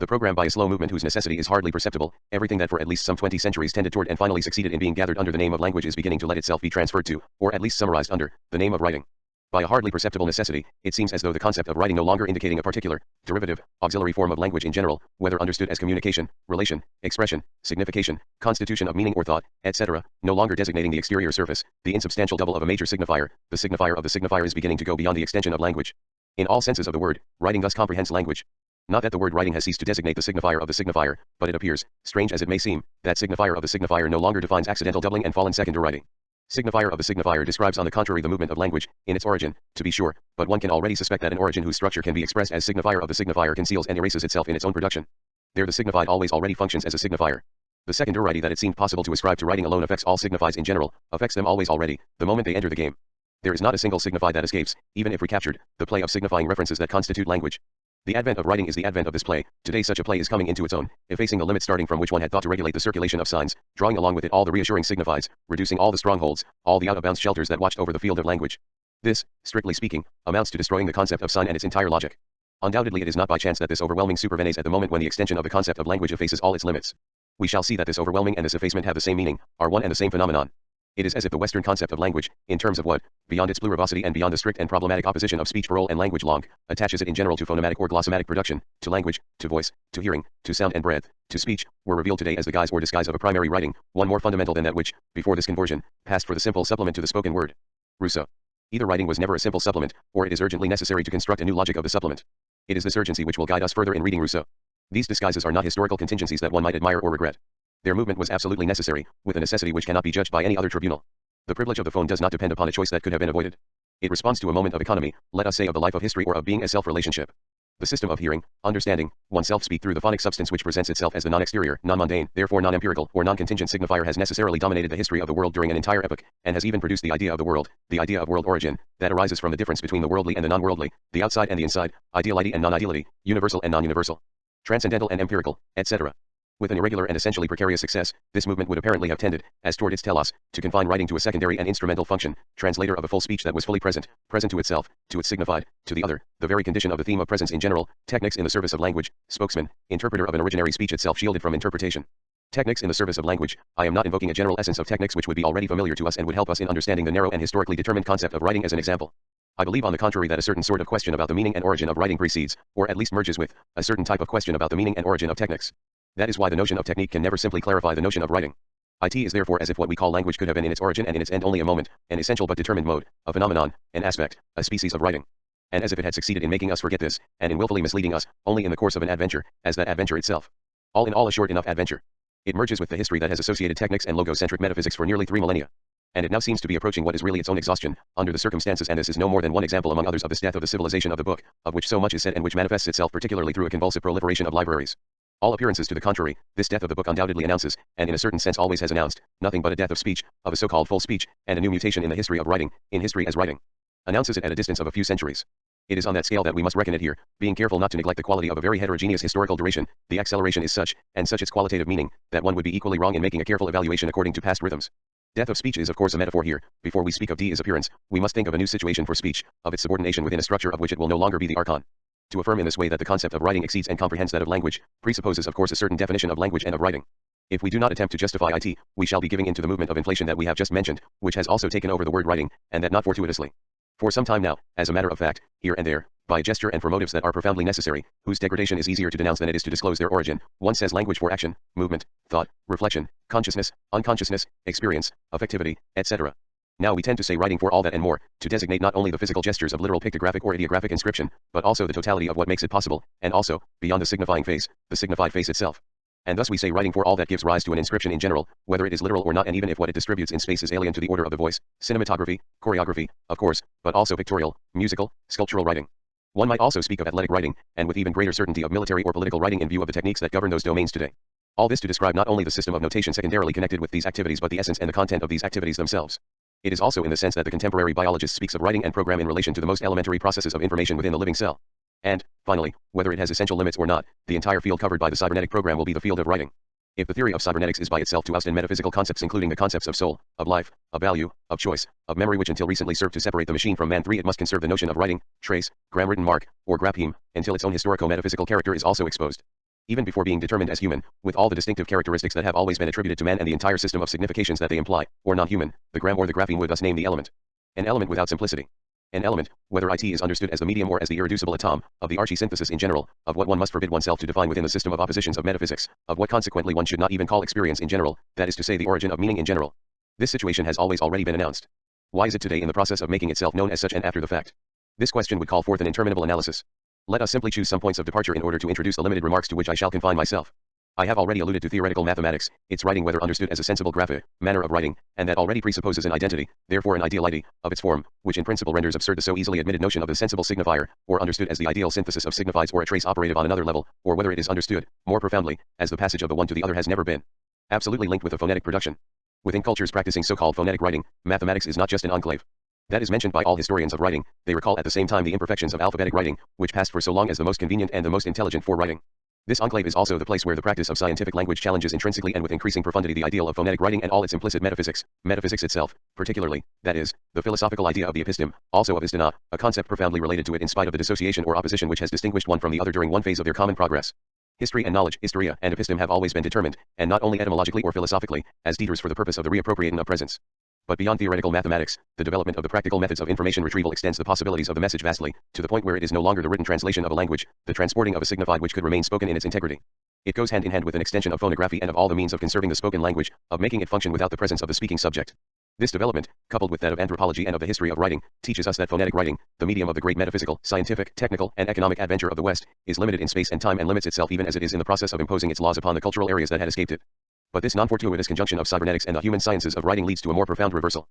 The program by a slow movement whose necessity is hardly perceptible, everything that for at least some 20 centuries tended toward and finally succeeded in being gathered under the name of language is beginning to let itself be transferred to, or at least summarized under, the name of writing. By a hardly perceptible necessity, it seems as though the concept of writing no longer indicating a particular, derivative, auxiliary form of language in general, whether understood as communication, relation, expression, signification, constitution of meaning or thought, etc., no longer designating the exterior surface, the insubstantial double of a major signifier, the signifier of the signifier is beginning to go beyond the extension of language. In all senses of the word, writing thus comprehends language. Not that the word writing has ceased to designate the signifier of the signifier, but it appears, strange as it may seem, that signifier of the signifier no longer defines accidental doubling and fallen second to writing. Signifier of the signifier describes on the contrary the movement of language, in its origin, to be sure, but one can already suspect that an origin whose structure can be expressed as signifier of the signifier conceals and erases itself in its own production. There the signified always already functions as a signifier. The secondariety that it seemed possible to ascribe to writing alone affects all signifies in general, affects them always already, the moment they enter the game. There is not a single signified that escapes, even if recaptured, the play of signifying references that constitute language. The advent of writing is the advent of this play. Today such a play is coming into its own, effacing the limits starting from which one had thought to regulate the circulation of signs, drawing along with it all the reassuring signifies, reducing all the strongholds, all the out-of-bounds shelters that watched over the field of language. This, strictly speaking, amounts to destroying the concept of sign and its entire logic. Undoubtedly it is not by chance that this overwhelming supervenes at the moment when the extension of the concept of language effaces all its limits. We shall see that this overwhelming and this effacement have the same meaning, are one and the same phenomenon. It is as if the Western concept of language, in terms of what, beyond its plurivocity and beyond the strict and problematic opposition of speech parole and language long, attaches it in general to phonematic or glossomatic production, to language, to voice, to hearing, to sound and breath, to speech, were revealed today as the guise or disguise of a primary writing, one more fundamental than that which, before this conversion, passed for the simple supplement to the spoken word. Rousseau. Either writing was never a simple supplement, or it is urgently necessary to construct a new logic of the supplement. It is this urgency which will guide us further in reading Rousseau. These disguises are not historical contingencies that one might admire or regret. Their movement was absolutely necessary, with a necessity which cannot be judged by any other tribunal. The privilege of the phone does not depend upon a choice that could have been avoided. It responds to a moment of economy, let us say of the life of history or of being as self-relationship. The system of hearing, understanding, oneself speak through the phonic substance which presents itself as the non-exterior, non-mundane, therefore non-empirical or non-contingent signifier has necessarily dominated the history of the world during an entire epoch, and has even produced the idea of the world, the idea of world origin, that arises from the difference between the worldly and the non-worldly, the outside and the inside, ideality and non-ideality, universal and non-universal, transcendental and empirical, etc. With an irregular and essentially precarious success, this movement would apparently have tended, as toward its telos, to confine writing to a secondary and instrumental function, translator of a full speech that was fully present, present to itself, to its signified, to the other, the very condition of the theme of presence in general, technics in the service of language, spokesman, interpreter of an originary speech itself shielded from interpretation. Technics in the service of language, I am not invoking a general essence of techniques which would be already familiar to us and would help us in understanding the narrow and historically determined concept of writing as an example. I believe on the contrary that a certain sort of question about the meaning and origin of writing precedes, or at least merges with, a certain type of question about the meaning and origin of technics. That is why the notion of technique can never simply clarify the notion of writing. It is therefore as if what we call language could have been in its origin and in its end only a moment, an essential but determined mode, a phenomenon, an aspect, a species of writing. And as if it had succeeded in making us forget this, and in willfully misleading us, only in the course of an adventure, as that adventure itself. All in all a short enough adventure. It merges with the history that has associated technics and logocentric metaphysics for nearly 3 millennia. And it now seems to be approaching what is really its own exhaustion, under the circumstances, and this is no more than one example among others of this death of the civilization of the book, of which so much is said and which manifests itself particularly through a convulsive proliferation of libraries. All appearances to the contrary, this death of the book undoubtedly announces, and in a certain sense always has announced, nothing but a death of speech, of a so-called full speech, and a new mutation in the history of writing, in history as writing. Announces it at a distance of a few centuries. It is on that scale that we must reckon it here, being careful not to neglect the quality of a very heterogeneous historical duration. The acceleration is such, and such its qualitative meaning, that one would be equally wrong in making a careful evaluation according to past rhythms. Death of speech is of course a metaphor here. Before we speak of is appearance, we must think of a new situation for speech, of its subordination within a structure of which it will no longer be the archon. To affirm in this way that the concept of writing exceeds and comprehends that of language, presupposes of course a certain definition of language and of writing. If we do not attempt to justify it, we shall be giving in to the movement of inflation that we have just mentioned, which has also taken over the word writing, and that not fortuitously. For some time now, as a matter of fact, here and there, by gesture and for motives that are profoundly necessary, whose degradation is easier to denounce than it is to disclose their origin, one says language for action, movement, thought, reflection, consciousness, unconsciousness, experience, affectivity, etc. Now we tend to say writing for all that and more, to designate not only the physical gestures of literal pictographic or ideographic inscription, but also the totality of what makes it possible, and also, beyond the signifying face, the signified face itself. And thus we say writing for all that gives rise to an inscription in general, whether it is literal or not, and even if what it distributes in space is alien to the order of the voice, cinematography, choreography, of course, but also pictorial, musical, sculptural writing. One might also speak of athletic writing, and with even greater certainty of military or political writing in view of the techniques that govern those domains today. All this to describe not only the system of notation secondarily connected with these activities but the essence and the content of these activities themselves. It is also in the sense that the contemporary biologist speaks of writing and program in relation to the most elementary processes of information within the living cell. And, finally, whether it has essential limits or not, the entire field covered by the cybernetic program will be the field of writing. If the theory of cybernetics is by itself to oust in metaphysical concepts including the concepts of soul, of life, of value, of choice, of memory which until recently served to separate the machine from man, 3 it must conserve the notion of writing, trace, gram-written mark, or grapheme, until its own historico-metaphysical character is also exposed. Even before being determined as human, with all the distinctive characteristics that have always been attributed to man and the entire system of significations that they imply, or non-human, the gram or the grapheme would thus name the element. An element without simplicity. An element, whether it is understood as the medium or as the irreducible atom, of the archsynthesis in general, of what one must forbid oneself to define within the system of oppositions of metaphysics, of what consequently one should not even call experience in general, that is to say the origin of meaning in general. This situation has already been announced. Why is it today in the process of making itself known as such and after the fact? This question would call forth an interminable analysis. Let us simply choose some points of departure in order to introduce the limited remarks to which I shall confine myself. I have already alluded to theoretical mathematics, its writing whether understood as a sensible manner of writing, and that already presupposes an identity, therefore an ideality, of its form, which in principle renders absurd the so easily admitted notion of the sensible signifier, or understood as the ideal synthesis of signifieds or a trace operative on another level, or whether it is understood, more profoundly, as the passage of the one to the other has never been absolutely linked with the phonetic production. Within cultures practicing so-called phonetic writing, mathematics is not just an enclave. That is mentioned by all historians of writing. They recall at the same time the imperfections of alphabetic writing, which passed for so long as the most convenient and the most intelligent for writing. This enclave is also the place where the practice of scientific language challenges intrinsically and with increasing profundity the ideal of phonetic writing and all its implicit metaphysics, metaphysics itself, particularly, that is, the philosophical idea of the episteme, also of istina, a concept profoundly related to it in spite of the dissociation or opposition which has distinguished one from the other during one phase of their common progress. History and knowledge, historia, and episteme have always been determined, and not only etymologically or philosophically, as detours for the purpose of the reappropriating of presence. But beyond theoretical mathematics, the development of the practical methods of information retrieval extends the possibilities of the message vastly, to the point where it is no longer the written translation of a language, the transporting of a signified which could remain spoken in its integrity. It goes hand in hand with an extension of phonography and of all the means of conserving the spoken language, of making it function without the presence of the speaking subject. This development, coupled with that of anthropology and of the history of writing, teaches us that phonetic writing, the medium of the great metaphysical, scientific, technical, and economic adventure of the West, is limited in space and time and limits itself even as it is in the process of imposing its laws upon the cultural areas that had escaped it. But this non-fortuitous conjunction of cybernetics and the human sciences of writing leads to a more profound reversal.